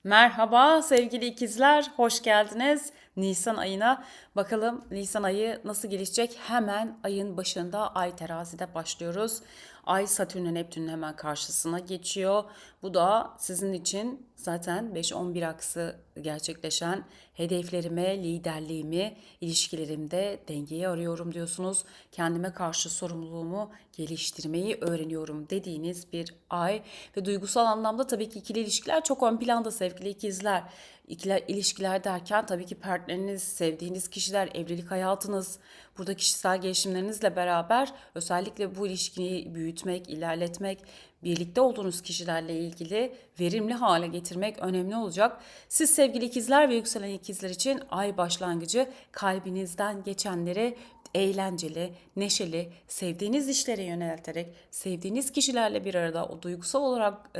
Merhaba sevgili ikizler, hoş geldiniz Nisan ayına. Bakalım Nisan ayı nasıl gelişecek? Hemen ayın başında Ay terazide başlıyoruz. Ay Satürn'ün Neptün'ün hemen karşısına geçiyor. Bu da sizin için zaten 5-11 aksı gerçekleşen hedeflerime, liderliğimi, ilişkilerimde dengeyi arıyorum diyorsunuz. Kendime karşı sorumluluğumu geliştirmeyi öğreniyorum dediğiniz bir ay ve duygusal anlamda tabii ki ikili ilişkiler çok ön planda sevgili ikizler. İkili ilişkiler derken tabii ki partneriniz, sevdiğiniz kişiler, evlilik hayatınız, burada kişisel gelişimlerinizle beraber özellikle bu ilişkiyi büyütmek, ilerletmek, birlikte olduğunuz kişilerle ilgili verimli hale getirmek önemli olacak. Siz sevgili ikizler ve yükselen ikizler için ay başlangıcı kalbinizden geçenleri eğlenceli, neşeli, sevdiğiniz işlere yönelterek, sevdiğiniz kişilerle bir arada o duygusal olarak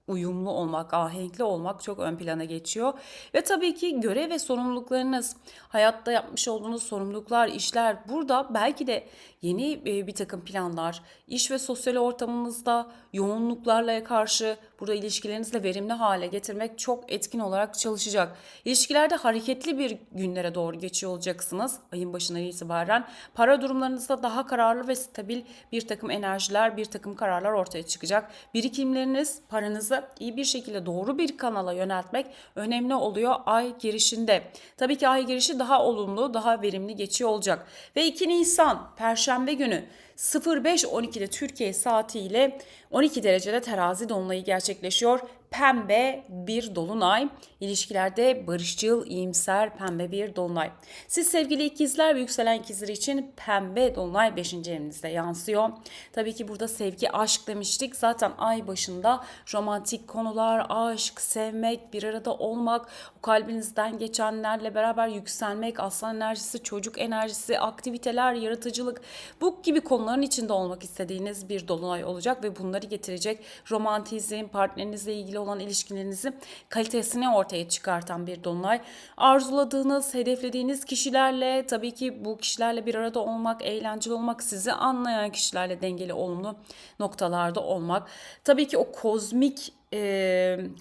uyumlu olmak, ahenkli olmak çok ön plana geçiyor. Ve tabii ki görev ve sorumluluklarınız, hayatta yapmış olduğunuz sorumluluklar, işler burada belki de yeni bir takım planlar, iş ve sosyal ortamınızda yoğunluklarla karşı burada ilişkilerinizle verimli hale getirmek çok etkin olarak çalışacak. İlişkilerde hareketli bir günlere doğru geçiyor olacaksınız ayın başından itibaren. Para durumlarınızda daha kararlı ve stabil bir takım enerjiler, bir takım kararlar ortaya çıkacak. Birikimleriniz, paranızı iyi bir şekilde doğru bir kanala yöneltmek önemli oluyor ay girişinde. Tabii ki ay girişi daha olumlu, daha verimli geçiyor olacak. Ve 2 Nisan Perşembe günü 05.12'de Türkiye saatiyle 12 derecede terazi dolunayı gerçekleşiyor. Pembe bir dolunay. İlişkilerde barışçıl, iyimser pembe bir dolunay. Siz sevgili ikizler ve yükselen ikizler için pembe dolunay 5. evinizde yansıyor. Tabii ki burada sevgi, aşk demiştik. Zaten ay başında romantik konular, aşk, sevmek, bir arada olmak, o kalbinizden geçenlerle beraber yükselmek, aslan enerjisi, çocuk enerjisi, aktiviteler, yaratıcılık bu gibi konuların içinde olmak istediğiniz bir dolunay olacak ve bunları getirecek romantizm, partnerinizle ilgili olan ilişkilerinizi kalitesini ortaya çıkartan bir dolunay. Arzuladığınız, hedeflediğiniz kişilerle tabii ki bu kişilerle bir arada olmak, eğlenceli olmak, sizi anlayan kişilerle dengeli olumlu noktalarda olmak. Tabii ki o kozmik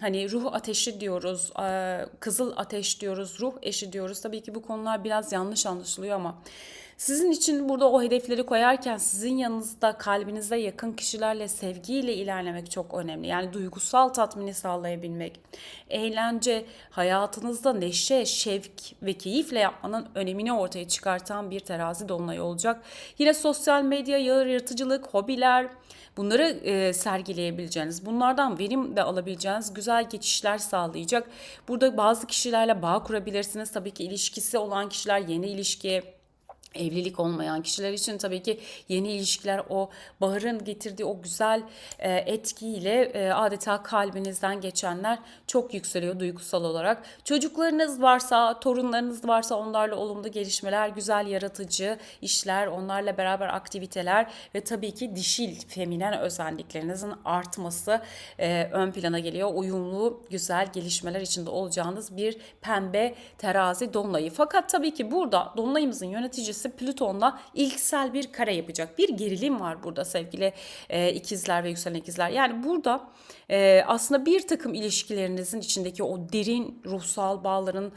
hani ruh ateşi diyoruz, kızıl ateş diyoruz, ruh eşi diyoruz. Tabii ki bu konular biraz yanlış anlaşılıyor ama sizin için burada o hedefleri koyarken sizin yanınızda kalbinize yakın kişilerle sevgiyle ilerlemek çok önemli. Yani duygusal tatmini sağlayabilmek, eğlence, hayatınızda neşe, şevk ve keyifle yapmanın önemini ortaya çıkartan bir terazi dolunayı olacak. Yine sosyal medya, yaratıcılık, hobiler, bunları sergileyebileceğiniz, bunlardan verim de alabileceğiniz güzel geçişler sağlayacak. Burada bazı kişilerle bağ kurabilirsiniz. Tabii ki ilişkisi olan kişiler yeni ilişkiye, evlilik olmayan kişiler için tabii ki yeni ilişkiler o baharın getirdiği o güzel etkiyle adeta kalbinizden geçenler çok yükseliyor duygusal olarak. Çocuklarınız varsa, torunlarınız varsa onlarla olumlu gelişmeler, güzel yaratıcı işler, onlarla beraber aktiviteler ve tabii ki dişil, feminen özelliklerinizin artması ön plana geliyor. Uyumlu, güzel gelişmeler içinde olacağınız bir pembe terazi dolunayı. Fakat tabii ki burada dolunayımızın yöneticisi Plüton'la ilksel bir kare yapacak. Bir gerilim var burada sevgili ikizler ve yükselen ikizler. Yani burada aslında bir takım ilişkilerinizin içindeki o derin ruhsal bağların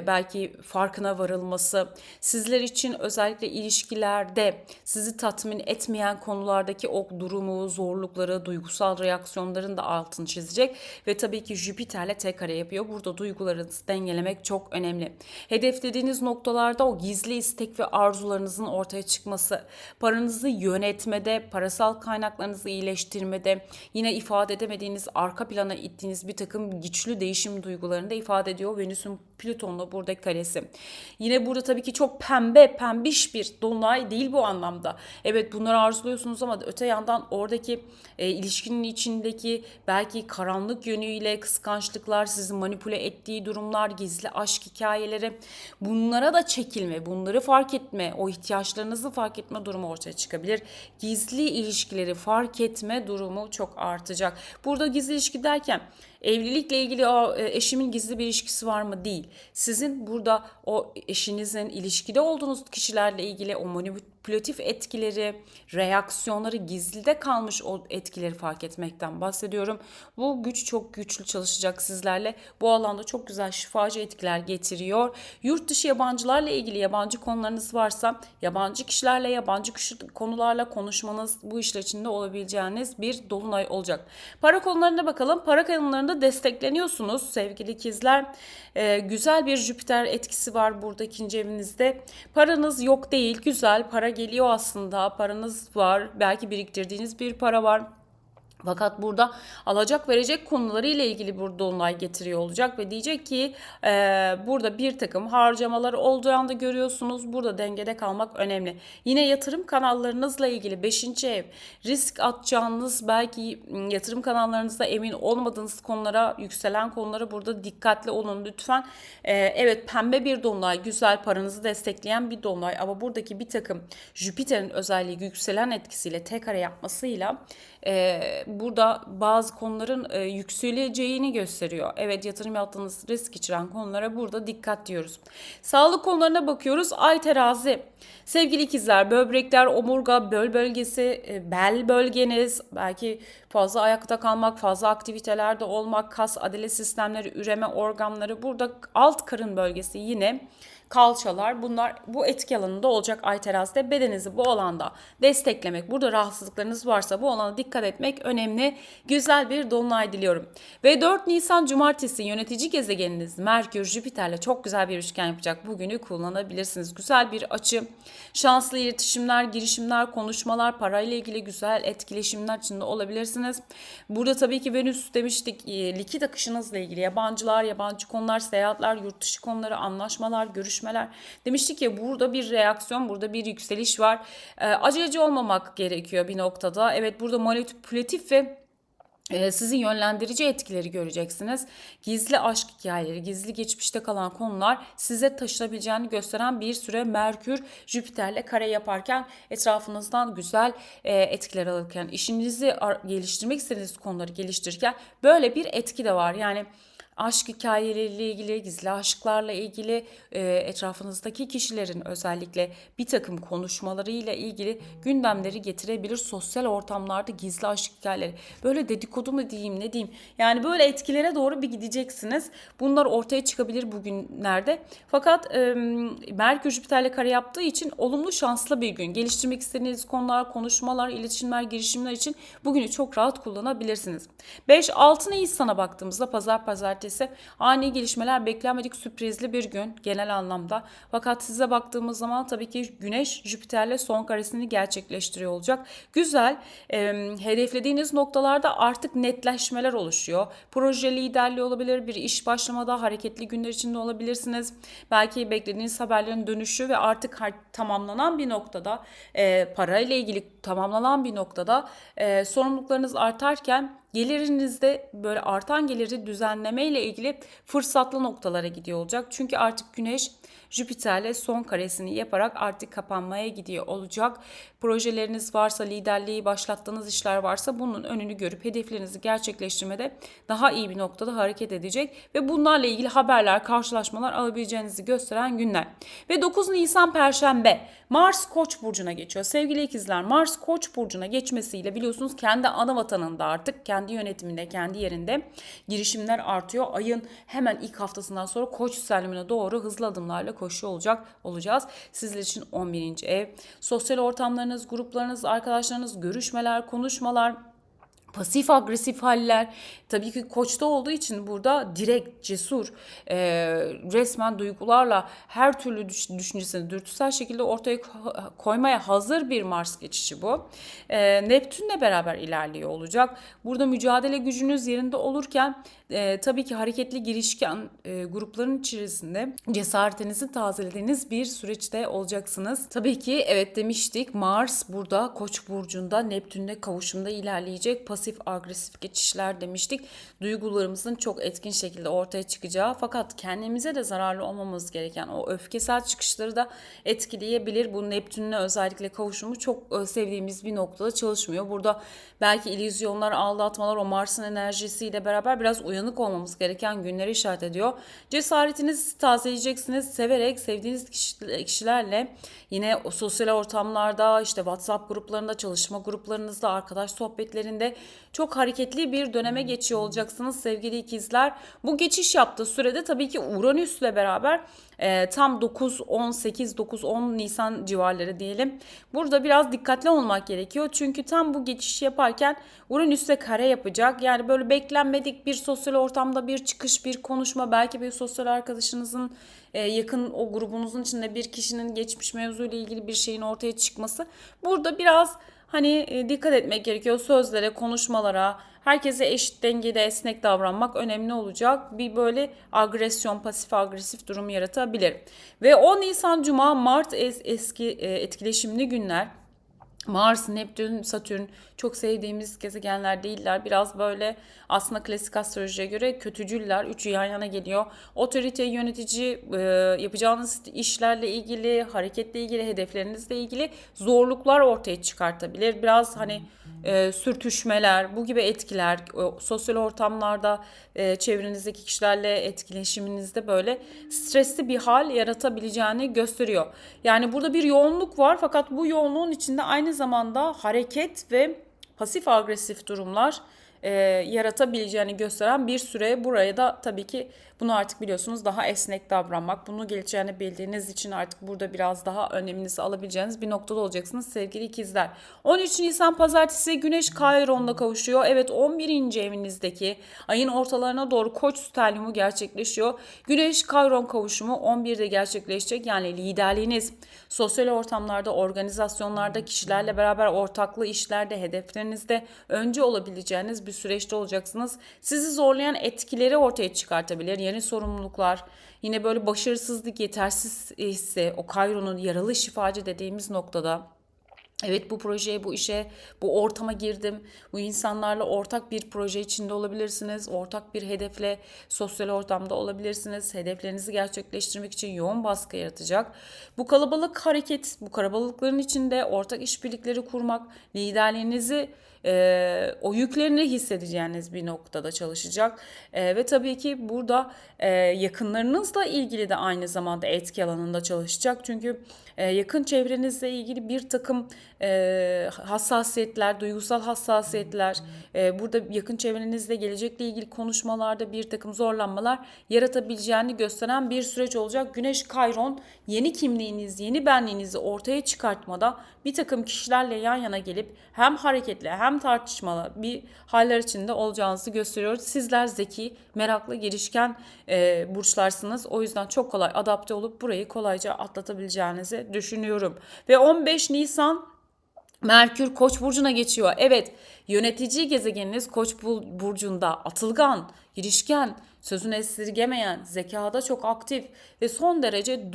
belki farkına varılması, sizler için özellikle ilişkilerde sizi tatmin etmeyen konulardaki o durumu, zorlukları, duygusal reaksiyonların da altını çizecek ve tabii ki Jüpiter'le tek kare yapıyor. Burada duygularınızı dengelemek çok önemli. Hedeflediğiniz noktalarda o gizli istek ve arzularınızın ortaya çıkması, paranızı yönetmede, parasal kaynaklarınızı iyileştirmede, yine ifade edemediğiniz, arka plana ittiğiniz bir takım güçlü değişim duygularını da ifade ediyor Venüs'ün Plüton'la buradaki karesi. Yine burada tabii ki çok pembiş bir dolunay değil bu anlamda. Evet, bunları arzuluyorsunuz ama öte yandan oradaki ilişkinin içindeki belki karanlık yönüyle kıskançlıklar, sizi manipüle ettiği durumlar, gizli aşk hikayeleri, bunlara da çekilme, bunları fark etme, o ihtiyaçlarınızı fark etme durumu ortaya çıkabilir. Gizli ilişkileri fark etme durumu çok artacak. Burada gizli ilişki derken Evlilikle ilgili eşimin gizli bir ilişkisi var mı? Değil. Sizin burada o eşinizin ilişkide olduğunuz kişilerle ilgili o manipülatif etkileri, reaksiyonları, gizlide kalmış o etkileri fark etmekten bahsediyorum. Bu güç çok güçlü çalışacak sizlerle. Bu alanda çok güzel şifacı etkiler getiriyor. Yurt dışı yabancılarla ilgili yabancı konularınız varsa yabancı kişilerle, yabancı konularla konuşmanız, bu işler içinde olabileceğiniz bir dolunay olacak. Para konularına bakalım. Para konularında destekleniyorsunuz sevgili ikizler. Güzel bir Jüpiter etkisi var burada ikinci evinizde. Paranız yok değil, güzel para geliyor aslında. Paranız var, belki biriktirdiğiniz bir para var. Fakat burada alacak verecek konuları ile ilgili burada dolunay getiriyor olacak ve diyecek ki burada bir takım harcamalar olduğunu da görüyorsunuz. Burada dengede kalmak önemli. Yine yatırım kanallarınızla ilgili 5. ev, risk atacağınız, belki yatırım kanallarınızda emin olmadığınız konulara, yükselen konulara burada dikkatli olun lütfen. Evet, pembe bir dolunay, güzel, paranızı destekleyen bir dolunay ama buradaki bir takım Jüpiter'in özelliği yükselen etkisiyle tek kare yapmasıyla burada bazı konuların yükseleceğini gösteriyor. Evet, yatırım yaptığınız risk içeren konulara burada dikkat diyoruz. Sağlık konularına bakıyoruz. Ay terazi. Sevgili ikizler, böbrekler, omurga, bölgesi, bel bölgeniz, belki fazla ayakta kalmak, fazla aktivitelerde olmak, kas, adele sistemleri, üreme organları, burada alt karın bölgesi, yine kalçalar, bunlar bu etki alanında olacak ay terazide. Bedeninizi bu alanda desteklemek, burada rahatsızlıklarınız varsa bu alana dikkat etmek önemli. Güzel bir dolunay diliyorum. Ve 4 Nisan Cumartesi yönetici gezegeniniz Merkür Jüpiter'le çok güzel bir üçgen yapacak. Bugünü kullanabilirsiniz. Güzel bir açı. Şanslı iletişimler, girişimler, konuşmalar, parayla ilgili güzel etkileşimler içinde olabilirsiniz. Burada tabii ki Venüs demiştik, likit akışınızla ilgili yabancılar, yabancı konular, seyahatler, yurt dışı konuları, anlaşmalar, görüşmeler. Demiştik ya, burada bir reaksiyon, burada bir yükseliş var. Aceleci olmamak gerekiyor bir noktada. Evet, burada manipülatif ve sizin yönlendirici etkileri göreceksiniz. Gizli aşk hikayeleri, gizli geçmişte kalan konular size taşınabileceğini gösteren bir süre Merkür Jüpiter'le kare yaparken, etrafınızdan güzel etkiler alırken, işinizi geliştirmek istediğiniz konuları geliştirirken böyle bir etki de var. Yani aşk hikayeleriyle ilgili, gizli aşklarla ilgili, etrafınızdaki kişilerin özellikle bir takım konuşmalarıyla ilgili gündemleri getirebilir. Sosyal ortamlarda gizli aşk hikayeleri, böyle dedikodu mu diyeyim, ne diyeyim, yani böyle etkilere doğru bir gideceksiniz. Bunlar ortaya çıkabilir bugünlerde. Fakat Merkür Jüpiter'le kare yaptığı için olumlu, şanslı bir gün. Geliştirmek istediğiniz konular, konuşmalar, iletişimler, girişimler için bugünü çok rahat kullanabilirsiniz. 5-6 Nisan'a baktığımızda pazartesi ani gelişmeler, beklenmedik sürprizli bir gün genel anlamda. Fakat size baktığımız zaman tabii ki Güneş Jüpiter'le son karesini gerçekleştiriyor olacak. Güzel, hedeflediğiniz noktalarda artık netleşmeler oluşuyor. Proje liderliği olabilir, bir iş başlamada hareketli günler içinde olabilirsiniz. Belki beklediğiniz haberlerin dönüşü ve artık tamamlanan bir noktada, parayla ilgili tamamlanan bir noktada sorumluluklarınız artarken gelirinizde böyle artan geliri düzenleme ile ilgili fırsatlı noktalara gidiyor olacak. Çünkü artık Güneş Jüpiter'le son karesini yaparak artık kapanmaya gidiyor olacak. Projeleriniz varsa, liderliği başlattığınız işler varsa bunun önünü görüp hedeflerinizi gerçekleştirmede daha iyi bir noktada hareket edecek ve bunlarla ilgili haberler, karşılaşmalar alabileceğinizi gösteren günler. Ve 9 Nisan Perşembe Mars Koç burcuna geçiyor. Sevgili ikizler, Mars Koç burcuna geçmesiyle biliyorsunuz kendi ana vatanında, artık kendi yönetiminde, kendi yerinde girişimler artıyor. Ayın hemen ilk haftasından sonra Koç yükselmine doğru hızlı adımlarla koşuyor olacağız. Sizler için 11. ev, sosyal ortamlarınız, gruplarınız, arkadaşlarınız, görüşmeler, konuşmalar, pasif agresif haller, tabii ki Koç'ta olduğu için burada direkt, cesur, resmen duygularla her türlü düşüncesini dürtüsel şekilde ortaya koymaya hazır bir Mars geçişi bu. Neptün'le beraber ilerliyor olacak. Burada mücadele gücünüz yerinde olurken tabii ki hareketli, girişken grupların içerisinde cesaretinizi tazelediğiniz bir süreçte olacaksınız. Tabii ki evet demiştik, Mars burada Koç burcunda Neptün'le kavuşumda ilerleyecek. pasif agresif geçişler demiştik. Duygularımızın çok etkin şekilde ortaya çıkacağı fakat kendimize de zararlı olmamamız gereken o öfkesel çıkışları da etkileyebilir. Bu Neptün'le özellikle kavuşumu çok sevdiğimiz bir noktada çalışmıyor. Burada belki illüzyonlar, aldatmalar, o Mars'ın enerjisiyle beraber biraz uyanık olmamız gereken günleri işaret ediyor. Cesaretinizi tazeleyeceksiniz. Severek sevdiğiniz kişilerle yine o sosyal ortamlarda, işte WhatsApp gruplarında, çalışma gruplarınızda, arkadaş sohbetlerinde çok hareketli bir döneme geçiyor olacaksınız sevgili ikizler. Bu geçiş yaptığı sürede tabii ki Uranüs'le beraber tam 9-10 Nisan civarları diyelim. Burada biraz dikkatli olmak gerekiyor. Çünkü tam bu geçiş yaparken Uranüs'le kare yapacak. Yani böyle beklenmedik bir sosyal ortamda bir çıkış, bir konuşma, belki bir sosyal arkadaşınızın yakın o grubunuzun içinde bir kişinin geçmiş mevzuyla ilgili bir şeyin ortaya çıkması. Burada biraz hani dikkat etmek gerekiyor sözlere, konuşmalara, herkese eşit dengede esnek davranmak önemli olacak. Bir böyle agresyon, pasif agresif durum yaratabilir. Ve 10 Nisan Cuma Mart eski etkileşimli günler. Mars, Neptün, Satürn çok sevdiğimiz gezegenler değiller. Biraz böyle aslında klasik astrolojiye göre kötücüller. Üçü yan yana geliyor. Otorite, yönetici, yapacağınız işlerle ilgili, hareketle ilgili, hedeflerinizle ilgili zorluklar ortaya çıkartabilir. Biraz hani sürtüşmeler, bu gibi etkiler, sosyal ortamlarda çevrenizdeki kişilerle etkileşiminizde böyle stresli bir hal yaratabileceğini gösteriyor. Yani burada bir yoğunluk var fakat bu yoğunluğun içinde aynı zamanda hareket ve pasif agresif durumlar yaratabileceğini gösteren bir süre. Buraya da tabii ki bunu artık biliyorsunuz daha esnek davranmak, bunu geleceğini bildiğiniz için artık burada biraz daha öneminizi alabileceğiniz bir noktada olacaksınız sevgili ikizler. 13 Nisan Pazartesi Güneş Kairon'la kavuşuyor. Evet, 11. evinizdeki ayın ortalarına doğru Koç sterliumu gerçekleşiyor. Güneş Kairon kavuşumu 11'de gerçekleşecek. Yani liderliğiniz, sosyal ortamlarda, organizasyonlarda, kişilerle beraber ortaklı işlerde, hedeflerinizde önce olabileceğiniz bir süreçte olacaksınız. Sizi zorlayan etkileri ortaya çıkartabilir. Yeni sorumluluklar, yine böyle başarısızlık, yetersiz hissi, o Kairon'un yaralı şifacı dediğimiz noktada. Evet, bu projeye, bu işe, bu ortama girdim. Bu insanlarla ortak bir proje içinde olabilirsiniz. Ortak bir hedefle sosyal ortamda olabilirsiniz. Hedeflerinizi gerçekleştirmek için yoğun baskı yaratacak. Bu kalabalık hareket, bu kalabalıkların içinde ortak işbirlikleri kurmak, liderliğinizi o yüklerini hissedeceğiniz bir noktada çalışacak. Ve tabii ki burada yakınlarınızla ilgili de aynı zamanda etki alanında çalışacak. Çünkü yakın çevrenizle ilgili bir takım hassasiyetler, duygusal hassasiyetler, burada yakın çevrenizle gelecekle ilgili konuşmalarda bir takım zorlanmalar yaratabileceğini gösteren bir süreç olacak. Güneş Kairon yeni kimliğiniz, yeni benliğinizi ortaya çıkartmada bir takım kişilerle yan yana gelip hem hareketli hem tartışmalı bir haller içinde olacağınızı gösteriyor. Sizler zeki, meraklı, girişken burçlarsınız. O yüzden çok kolay adapte olup burayı kolayca atlatabileceğinizi düşünüyorum. Ve 15 Nisan Merkür Koç burcuna geçiyor. Evet, yönetici gezegeniniz Koç burcunda, atılgan, girişken, sözünü esirgemeyen, zekada çok aktif ve son derece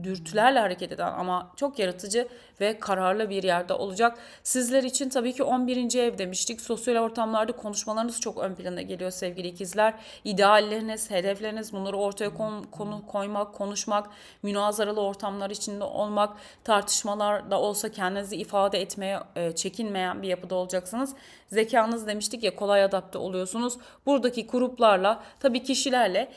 dürtülerle hareket eden ama çok yaratıcı ve kararlı bir yerde olacak. Sizler için tabii ki 11. ev demiştik. Sosyal ortamlarda konuşmalarınız çok ön plana geliyor sevgili ikizler. İdealleriniz, hedefleriniz, bunları ortaya koymak, konuşmak, münazaralı ortamlar içinde olmak, tartışmalarda olsa kendinizi ifade etmeye çekinmeyen bir yapıda olacaksınız. Zekanız demiştik ya, kolay adapte oluyorsunuz. Buradaki gruplarla, tabii kişilerle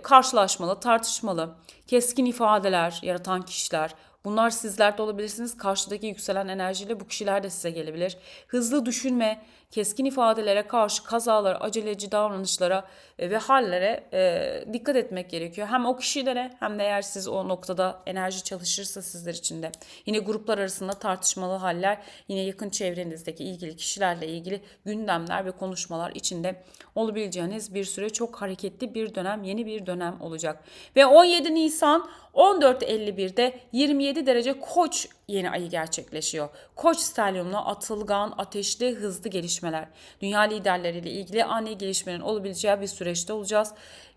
karşılaşmalı, tartışmalı, keskin ifadeler yaratan kişiler. Bunlar sizler de olabilirsiniz. Karşıdaki yükselen enerjiyle bu kişiler de size gelebilir. Hızlı düşünme, keskin ifadelere karşı kazalara, aceleci davranışlara ve hallere dikkat etmek gerekiyor. Hem o kişilere hem de eğer siz o noktada enerji çalışırsa sizler için de. Yine gruplar arasında tartışmalı haller, yine yakın çevrenizdeki ilgili kişilerle ilgili gündemler ve konuşmalar içinde olabileceğiniz bir süre, çok hareketli bir dönem, yeni bir dönem olacak. Ve 17 Nisan 14.51'de 27 derece Koç yeni ayı gerçekleşiyor. Koç stelyumla atılgan, ateşli, hızlı gelişmeler. Dünya liderleriyle ilgili ani gelişmenin olabileceği bir süreçte olacağız.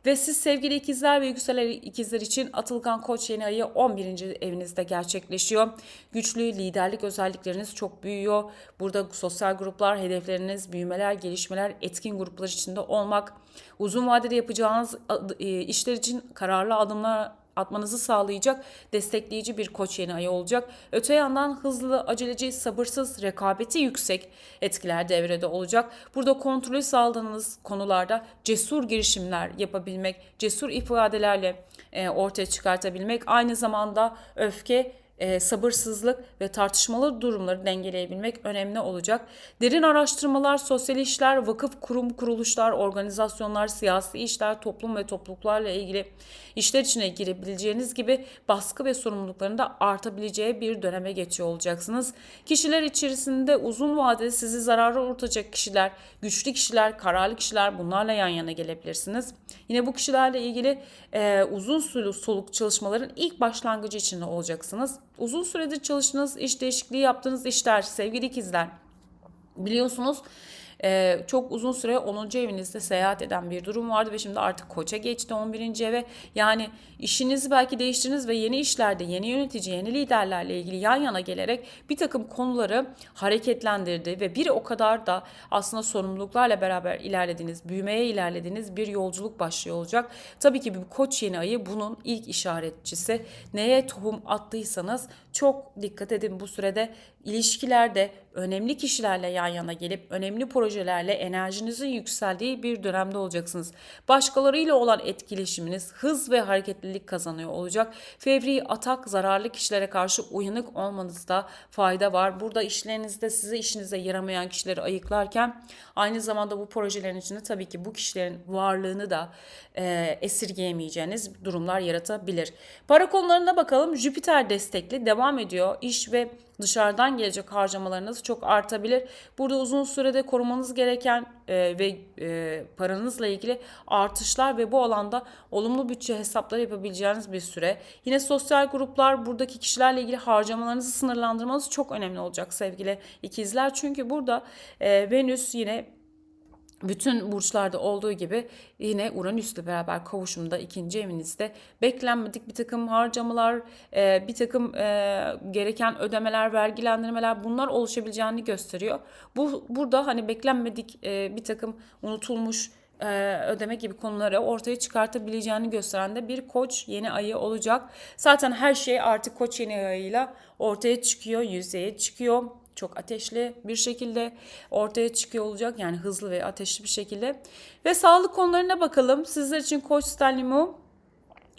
Ve siz sevgili ikizler ve yükselen ikizler için atılgan Koç yeni ayı 11. evinizde gerçekleşiyor. Güçlü liderlik özellikleriniz çok büyüyor. Burada sosyal gruplar, hedefleriniz, büyümeler, gelişmeler, etkin gruplar içinde olmak, uzun vadede yapacağınız işler için kararlı adımlar atmanızı sağlayacak destekleyici bir Koç yeni ayı olacak. Öte yandan hızlı, aceleci, sabırsız, rekabeti yüksek etkiler devrede olacak. Burada kontrolü sağladığınız konularda cesur girişimler yapabilmek, cesur ifadelerle ortaya çıkartabilmek, aynı zamanda öfke, sabırsızlık ve tartışmalı durumları dengeleyebilmek önemli olacak. Derin araştırmalar, sosyal işler, vakıf, kurum, kuruluşlar, organizasyonlar, siyasi işler, toplum ve topluluklarla ilgili işler içine girebileceğiniz gibi baskı ve sorumlulukların da artabileceği bir döneme geçiyor olacaksınız. Kişiler içerisinde uzun vadede sizi zarara uğratacak kişiler, güçlü kişiler, kararlı kişiler, bunlarla yan yana gelebilirsiniz. Yine bu kişilerle ilgili uzun soluk çalışmaların ilk başlangıcı içinde olacaksınız. Uzun süredir çalıştığınız, iş değişikliği yaptığınız işler, sevgili ikizler, biliyorsunuz çok uzun süre 10. evinizde seyahat eden bir durum vardı ve şimdi artık Koç'a geçti 11. eve. Yani işinizi belki değiştirdiniz ve yeni işlerde yeni yönetici, yeni liderlerle ilgili yan yana gelerek bir takım konuları hareketlendirdi ve bir o kadar da aslında sorumluluklarla beraber ilerlediğiniz, büyümeye ilerlediğiniz bir yolculuk başlıyor olacak. Tabii ki bu Koç yeni ayı bunun ilk işaretçisi. Neye tohum attıysanız çok dikkat edin bu sürede. İlişkilerde önemli kişilerle yan yana gelip önemli projelerle enerjinizin yükseldiği bir dönemde olacaksınız. Başkalarıyla olan etkileşiminiz hız ve hareketlilik kazanıyor olacak. Fevri atak, zararlı kişilere karşı uyanık olmanızda fayda var. Burada işlerinizde size işinize yaramayan kişileri ayıklarken aynı zamanda bu projelerin içinde tabii ki bu kişilerin varlığını da esirgeyemeyeceğiniz durumlar yaratabilir. Para konularına bakalım. Jüpiter destekli devam ediyor. İş ve dışarıdan gelecek harcamalarınız çok artabilir. Burada uzun sürede korumanız gereken paranızla ilgili artışlar ve bu alanda olumlu bütçe hesapları yapabileceğiniz bir süre. Yine sosyal gruplar, buradaki kişilerle ilgili harcamalarınızı sınırlandırmanız çok önemli olacak sevgili ikizler. Çünkü burada Venüs yine bütün burçlarda olduğu gibi yine Uranüs'le beraber kavuşumda 2. evinizde beklenmedik bir takım harcamalar, bir takım gereken ödemeler, vergilendirmeler, bunlar oluşabileceğini gösteriyor. Burada hani beklenmedik bir takım unutulmuş ödeme gibi konuları ortaya çıkartabileceğini gösteren de bir Koç yeni ayı olacak. Zaten her şey artık Koç yeni ayıyla ortaya çıkıyor, yüzeye çıkıyor. Çok ateşli bir şekilde ortaya çıkıyor olacak. Yani hızlı ve ateşli bir şekilde. Ve sağlık konularına bakalım. Sizler için Koç stelliumu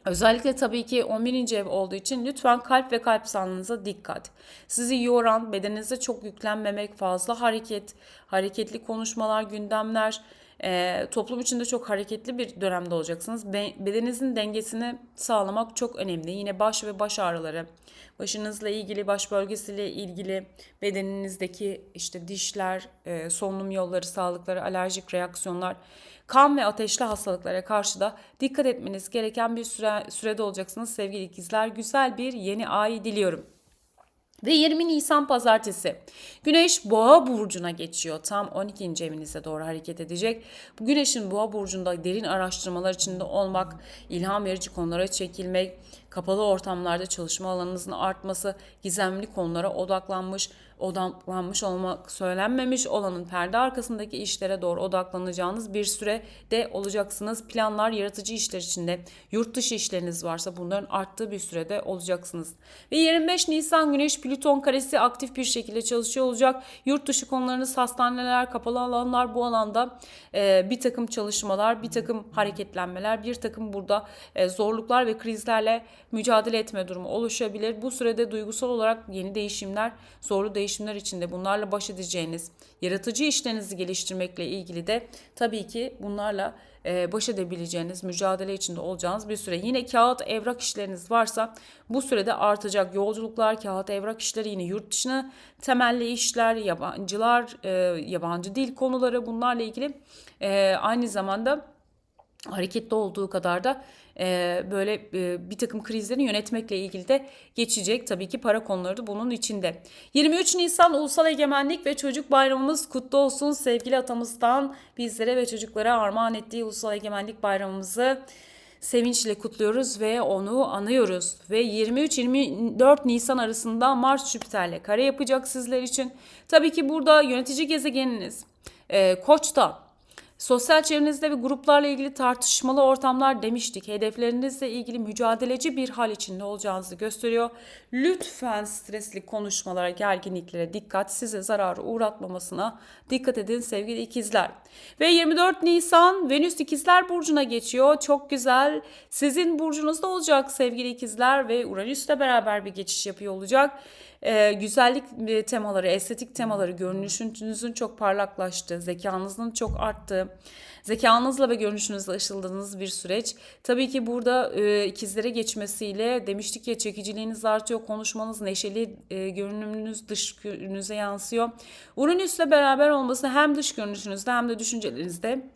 özellikle tabii ki 11. ev olduğu için lütfen kalp ve kalp sağlığınıza dikkat. Sizi yoran, bedeninize çok yüklenmemek, fazla hareketli konuşmalar, gündemler, toplum içinde çok hareketli bir dönemde olacaksınız. Bedeninizin dengesini sağlamak çok önemli. Yine baş ve baş ağrıları, başınızla ilgili, baş bölgesiyle ilgili, bedeninizdeki işte dişler, solunum yolları, sağlıkları, alerjik reaksiyonlar, kan ve ateşli hastalıklara karşı da dikkat etmeniz gereken bir sürede olacaksınız sevgili ikizler. Güzel bir yeni ay diliyorum. Ve 20 Nisan pazartesi Güneş Boğa burcuna geçiyor. Tam 12. evinize doğru hareket edecek. Bu Güneş'in Boğa burcunda derin araştırmalar içinde olmak, ilham verici konulara çekilmek, kapalı ortamlarda çalışma alanınızın artması, gizemli konulara odaklanmış olmak, söylenmemiş olanın perde arkasındaki işlere doğru odaklanacağınız bir sürede olacaksınız. Planlar, yaratıcı işler içinde, yurt dışı işleriniz varsa bunların arttığı bir sürede olacaksınız. Ve 25 Nisan Güneş Plüton karesi aktif bir şekilde çalışıyor olacak. Yurt dışı konularınız, hastaneler, kapalı alanlar, bu alanda bir takım çalışmalar, bir takım hareketlenmeler, bir takım burada zorluklar ve krizlerle mücadele etme durumu oluşabilir. Bu sürede duygusal olarak yeni değişimler, zorlu değişimler içinde bunlarla baş edeceğiniz, yaratıcı işlerinizi geliştirmekle ilgili de tabii ki bunlarla baş edebileceğiniz, mücadele içinde olacağınız bir süre. Yine kağıt, evrak işleriniz varsa bu sürede artacak. Yolculuklar, kağıt, evrak işleri, yine yurt dışına temelli işler, yabancı dil konuları, bunlarla ilgili aynı zamanda hareketli olduğu kadar da böyle bir takım krizleri yönetmekle ilgili de geçecek. Tabii ki para konuları da bunun içinde. 23 Nisan Ulusal Egemenlik ve Çocuk Bayramımız kutlu olsun. Sevgili atamızdan bizlere ve çocuklara armağan ettiği Ulusal Egemenlik Bayramımızı sevinçle kutluyoruz ve onu anıyoruz. Ve 23-24 Nisan arasında Mars Jüpiter'le kare yapacak sizler için. Tabii ki burada yönetici gezegeniniz Koç'ta. Sosyal çevrenizde ve gruplarla ilgili tartışmalı ortamlar demiştik. Hedeflerinizle ilgili mücadeleci bir hal içinde olacağınızı gösteriyor. Lütfen stresli konuşmalara, gerginliklere dikkat, size zararı uğratmamasına dikkat edin sevgili ikizler. Ve 24 Nisan Venüs ikizler burcuna geçiyor. Çok güzel. Sizin burcunuzda olacak sevgili ikizler ve Uranüs'le beraber bir geçiş yapıyor olacak. Güzellik temaları, estetik temaları, görünüşünüzün çok parlaklaştığı, zekanızın çok arttığı, zekanızla ve görünüşünüzle ışıldadığınız bir süreç. Tabii ki burada ikizlere geçmesiyle demiştik ya, çekiciliğiniz artıyor, konuşmanız neşeli, görünümünüz dış görünüşünüze yansıyor. Uranüs'le beraber olması hem dış görünüşünüzde hem de düşüncelerinizde,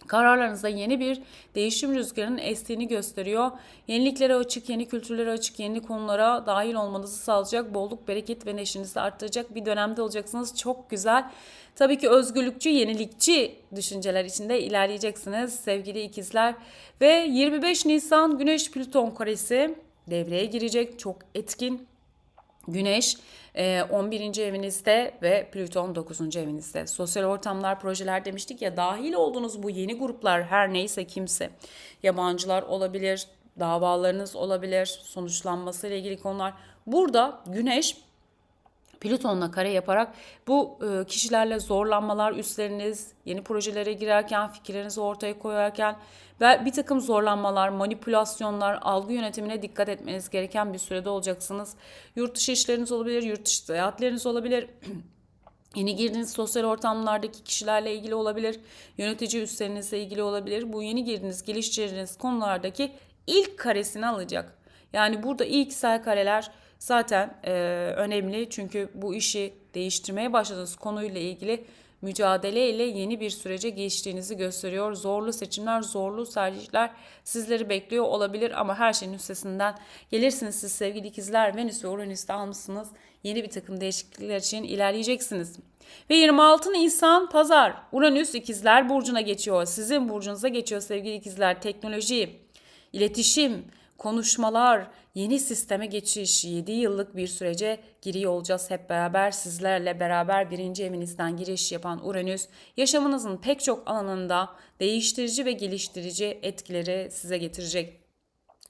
kararlarınızda yeni bir değişim rüzgarının estiğini gösteriyor. Yeniliklere açık, yeni kültürlere açık, yeni konulara dahil olmanızı sağlayacak, bolluk, bereket ve neşenizi arttıracak bir dönemde olacaksınız. Çok güzel. Tabii ki özgürlükçü, yenilikçi düşünceler içinde ilerleyeceksiniz sevgili ikizler. Ve 25 Nisan Güneş-Plüton karesi devreye girecek. Çok etkin. Güneş 11. evinizde ve Plüton 9. evinizde. Sosyal ortamlar, projeler demiştik ya, dahil olduğunuz bu yeni gruplar, her neyse kimse, yabancılar olabilir, davalarınız olabilir, sonuçlanmasıyla ilgili konular. Burada Güneş Plüton'la kare yaparak bu kişilerle zorlanmalar, üstleriniz yeni projelere girerken, fikirlerinizi ortaya koyarken ve bir takım zorlanmalar, manipülasyonlar, algı yönetimine dikkat etmeniz gereken bir sürede olacaksınız. Yurt dışı işleriniz olabilir, yurt dışı seyahatleriniz olabilir. Yeni girdiğiniz sosyal ortamlardaki kişilerle ilgili olabilir, yönetici üstlerinizle ilgili olabilir. Bu yeni girdiğiniz, geliştirdiğiniz konulardaki ilk karesini alacak. Yani burada ilksel kareler zaten önemli, çünkü bu işi değiştirmeye başladığınız konuyla ilgili mücadeleyle yeni bir sürece geçtiğinizi gösteriyor. Zorlu seçimler, zorlu tercihler sizleri bekliyor olabilir ama her şeyin üstesinden gelirsiniz siz sevgili ikizler. Venüs ve Uranüs'te almışsınız. Yeni bir takım değişiklikler için ilerleyeceksiniz. Ve 26 Nisan Pazar Uranüs ikizler burcuna geçiyor. Sizin burcunuza geçiyor sevgili ikizler. Teknoloji, iletişim, konuşmalar, yeni sisteme geçiş, 7 yıllık bir sürece giriyor olacağız hep beraber. Sizlerle beraber 1. evinizden giriş yapan Uranüs, yaşamınızın pek çok alanında değiştirici ve geliştirici etkileri size getirecek.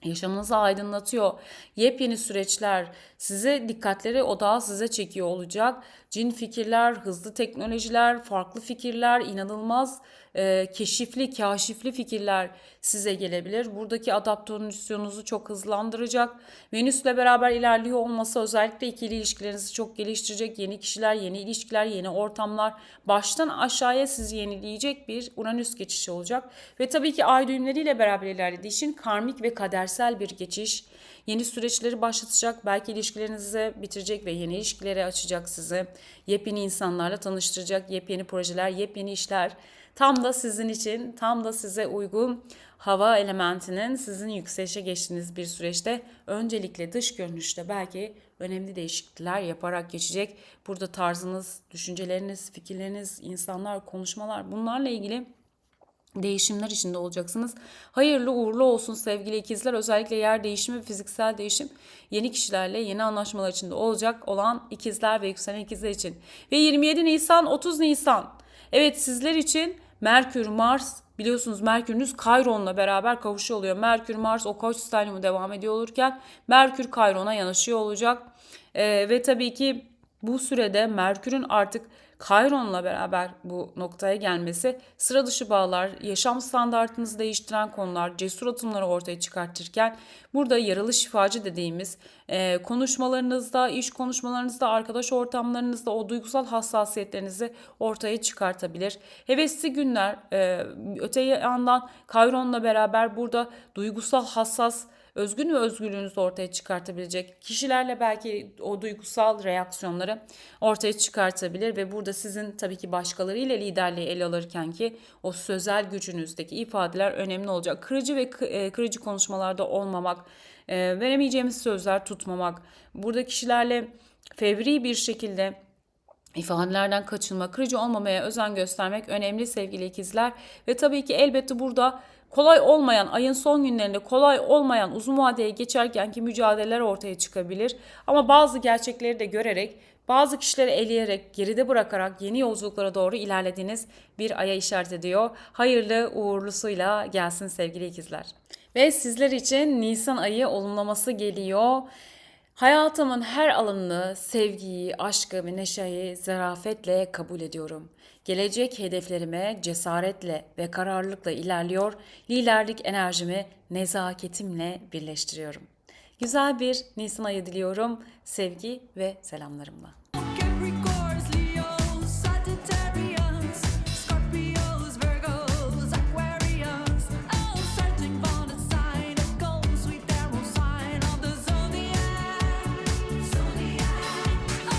Yaşamınızı aydınlatıyor. Yepyeni süreçler, size dikkatleri odağı size çekiyor olacak. Cin fikirler, hızlı teknolojiler, farklı fikirler, inanılmaz keşifli, kaşifli fikirler size gelebilir. Buradaki adaptasyonunuzu çok hızlandıracak. Venüs'le beraber ilerliyor olması özellikle ikili ilişkilerinizi çok geliştirecek. Yeni kişiler, yeni ilişkiler, yeni ortamlar, baştan aşağıya sizi yenileyecek bir Uranüs geçişi olacak. Ve tabii ki ay düğümleriyle beraber ilerlediği için karmik ve kadersel bir geçiş. Yeni süreçleri başlatacak, belki ilişkilerinizi bitirecek ve yeni ilişkileri açacak sizi. Yepyeni insanlarla tanıştıracak, yepyeni projeler, yepyeni işler. Tam da sizin için, tam da size uygun hava elementinin sizin yükselişe geçtiğiniz bir süreçte öncelikle dış görünüşte belki önemli değişiklikler yaparak geçecek. Burada tarzınız, düşünceleriniz, fikirleriniz, insanlar, konuşmalar, bunlarla ilgili değişimler içinde olacaksınız. Hayırlı uğurlu olsun sevgili ikizler. Özellikle yer değişimi ve fiziksel değişim yeni kişilerle yeni anlaşmalar içinde olacak olan ikizler ve yükselen ikizler için. Ve 27 Nisan 30 Nisan. Evet, sizler için Merkür, Mars, biliyorsunuz Merkür'ünüz Kayron'la beraber kavuşuyor oluyor. Merkür, Mars o Koç stylumu devam ediyor olurken Merkür Kayron'a yanaşıyor olacak. Ve tabii ki bu sürede Merkür'ün artık Kayron'la beraber bu noktaya gelmesi sıra dışı bağlar, yaşam standartınızı değiştiren konular, cesur atımları ortaya çıkartırken burada yaralı şifacı dediğimiz konuşmalarınızda, iş konuşmalarınızda, arkadaş ortamlarınızda o duygusal hassasiyetlerinizi ortaya çıkartabilir. Hevesli günler, öte yandan Kayron'la beraber burada duygusal hassas özgün ve özgürlüğünüzü ortaya çıkartabilecek kişilerle belki o duygusal reaksiyonları ortaya çıkartabilir ve burada sizin tabii ki başkalarıyla liderliği ele alırken ki o sözel gücünüzdeki ifadeler önemli olacak. Kırıcı ve kırıcı konuşmalarda olmamak, veremeyeceğimiz sözler tutmamak, burada kişilerle fevri bir şekilde ifadelerden kaçınma, kırıcı olmamaya özen göstermek önemli sevgili ikizler. Ve tabii ki elbette burada kolay olmayan, ayın son günlerinde kolay olmayan uzun vadeye geçerkenki mücadeleler ortaya çıkabilir. Ama bazı gerçekleri de görerek, bazı kişileri eleyerek, geride bırakarak yeni yolculuklara doğru ilerlediğiniz bir aya işaret ediyor. Hayırlı uğurlusuyla gelsin sevgili ikizler. Ve sizler için Nisan ayı olumlaması geliyor. Hayatımın her alanını, sevgiyi, aşkı ve neşeyi zarafetle kabul ediyorum. Gelecek hedeflerime cesaretle ve kararlılıkla ilerliyor, liderlik enerjimi nezaketimle birleştiriyorum. Güzel bir Nisan ayı diliyorum. Sevgi ve selamlarımla.